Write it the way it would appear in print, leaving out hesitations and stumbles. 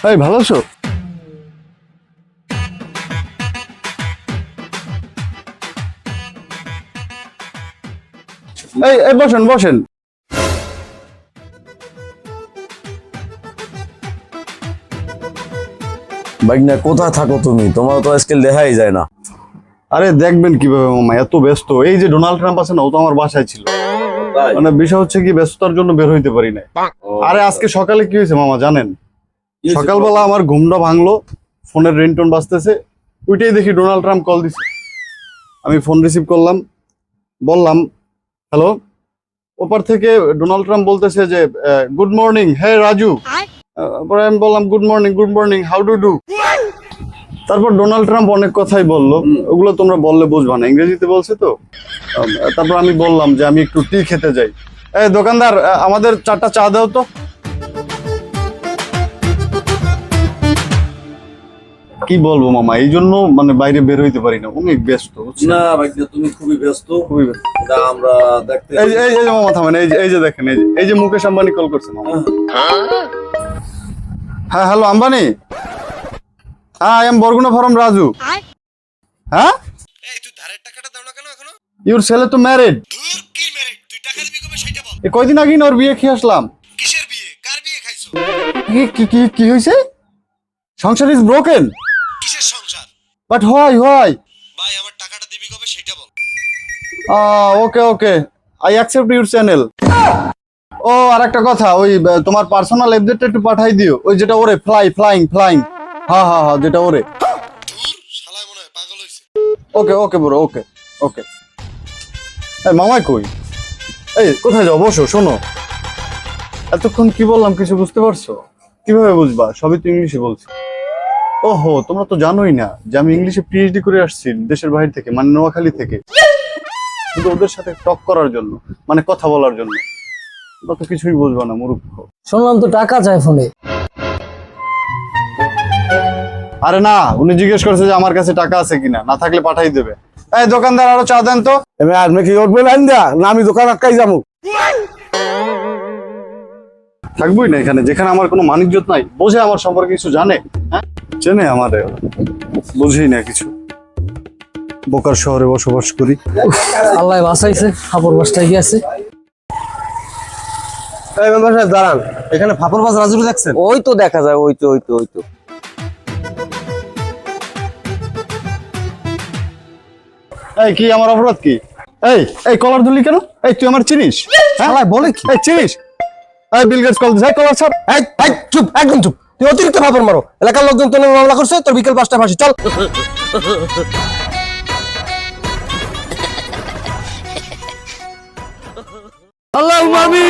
এই ভালো আছো? এই বসেন বসেন। ভাইনা কোথায় থাকো তুমি? তোমার তো আজকাল দেখাই যায় না। আরে দেখবেন কিভাবে মামা, এত ব্যস্ত। এই যে ডোনাল্ড ট্রাম্প আছে না, ও তো আমার বাসায় ছিল। মানে বিষয় হচ্ছে কি, ব্যস্ততার জন্য বের হইতে পারি না। আরে আজকে সকালে কি হয়েছে মামা জানেন? সকালবেলা আমার ঘুমটা ভাঙলো, ফোনের রিংটোন বাজতেছে, ওইটাই দেখি ডোনাল্ড ট্রাম্প কল দিছে। আমি ফোন রিসিভ করলাম, বললাম হ্যালো। ওপার থেকে ডোনাল্ড ট্রাম্প বলতেছে যে গুড মর্নিং হে রাজু। পরে আমি বললাম গুড মর্নিং হাউ ডু। তারপর ডোনাল্ড ট্রাম্প অনেক কথাই বললো, ওগুলো তোমরা বললে বুঝবা না, ইংরেজিতে বলছে তো। তারপর আমি বললাম যে আমি একটু টি খেতে যাই। এই দোকানদার, আমাদের 4টা চা দাও তো। কি বলবো মামা, এই জন্য মানে বাইরে বের হইতে পারি না, অনেক ব্যস্ত। না ভাইনা তুমি খুবই ব্যস্ত। খুবই ব্যস্ত। না আমরা দেখতে এই যে মামা থামেন, এই যে দেখেন, এই যে মুকেশ আম্বানি কল করছে মামা। হ্যাঁ হ্যালো আম্বানি। হ্যাঁ I am Barguna form Raju. হ্যাঁ এই তুই ধারের টাকাটা দাও না কেন এখনো? ইউর ছেলে তো ম্যারিড। ধুর কি মেরে তুই টাকা দিবি কবে সেটা বল। এই কয়দিন আগে না ওর বিয়ে খেয়ে আসলাম। কিসের বিয়ে? কার বিয়ে খাইছো? কি হয়েছে? সংসার ইজ ব্রোকেন। কিসের সংসার? বাট হোয়াই ভাই আমার টাকাটা দিবি কবে সেটা বল। Okay I accept your channel. ও আর একটা কথা, ওই তোমার পার্সোনাল আপডেটটা একটু পাঠাই দিও, ওই যেটা ওরে ফ্লাইং। হ্যাঁ যেটা ওরে। ধুর শালা মনে হয় পাগল হইছে। ওকে ব্রো, ওকে। এই মামাই কই? এই কোথায় যাও? বসো, শোনো। এতক্ষণ কি বললাম কিছু বুঝতে পারছো? কিভাবে বুঝবা, সবই তো ইংলিশে বলছি। ওহো, তোমরা তো জানোই না যে আমি ইংলিশে পিএইচডি করে আসছি দেশের বাইরে থেকে, মানে নোয়াখালী থেকে, কিন্তু ওদের সাথে টক করার জন্য, মানে কথা বলার জন্য। তোমরা তো কিছুই বুঝবা না, মূর্খ। শুনলাম তো টাকা চায় ফোনে। আরে না, উনি জিজ্ঞেস করছে যে আমার কাছে টাকা আছে কিনা, না থাকলে পাঠাই দেবে। এই দোকানদার আরো চা দেন তো। আপনি কি উঠবেন আইন্দা না আমি দোকান আটকাই যাবো? থাকবোই না এখানে, যেখানে আমার কোনো মানিজ্যত নাই। বোঝে আমার সম্পর্কে কিছু জানে? হ্যাঁ চেনে আমার, বুঝেই না কিছু। বোকার শহরে বসবাস করি। আল্লাহ বাঁচাইছে, খাবার বাসটাই গিয়েছে। দাঁড়ান, এখানে ফাপড় বাজ রাজুরি দেখছেন? ওই তো দেখা যায়, ওই তো এই কি আমার অপরাধ কি? এই কলার ধুলি কেন? এই তুই আমার চিনিস? হ্যাঁ বলে কি? এই চিনিস? এই বিল গেটস কল দিছে, কলার স্যার। এই চুপ, একদম চুপ। তুই অতিরিক্ত ফাপড় মারো। এলাকার লোকজন তোর নামে মামলা করছে, তোর বিকেল 5টায় ফাঁসি। চল। আল্লাহ মামি